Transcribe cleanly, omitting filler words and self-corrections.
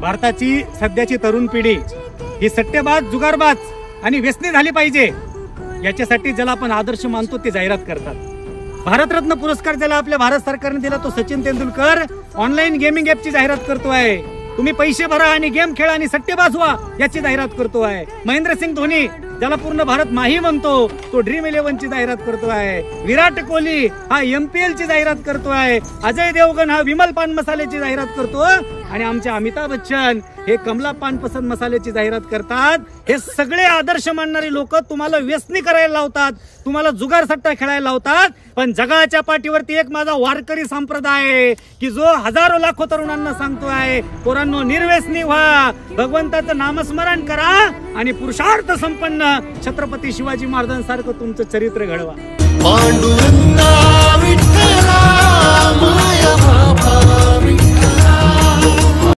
भारताची सध्याची तरुण पिढी ही सट्टेबाज, जुगारबाज आणि व्यसनी झाली पाहिजे, याच्यासाठी ज्याला आपण आदर्श मानतो ते जाहिरात करतात। भारतरत्न पुरस्कार ज्याला आपल्या भारत सरकारने दिला तो सचिन तेंडुलकर ऑनलाईन गेमिंग ॲपची जाहिरात करतोय। तुम्ही पैसे भरा आणि गेम खेळा आणि सट्टेबाज व्हा याची जाहिरात करतोय। महेंद्रसिंग धोनी ज्याला पूर्ण भारत माही म्हणतो तो ड्रीम 11 ची जाहिरात करतोय। विराट कोहली हा MPL ची जाहिरात करतोय। अजय देवगण हा विमल पान मसाल्याची जाहिरात करतो आणि आमचे अमिताभ बच्चन हे कमला पान पसंद मसाल्याची जाहिरात करतात। हे सगळे आदर्श मानणारी लोक तुम्हाला व्यसनी करायला लावतात, तुम्हाला जुगार सट्टा खेळायला लावतात। पण जगाच्या पाठीवरती एक माझा वारकरी संप्रदाय आहे की जो हजारो लाखो तरुणांना सांगतोय, पोरांनो निर्व्यसनी व्हा, भगवंताचं नामस्मरण करा आणि पुरुषार्थ संपन्न छत्रपती शिवाजी महाराजांसारखं तुमचं चरित्र घडवा। पांडुरंगा विठ्ठला माया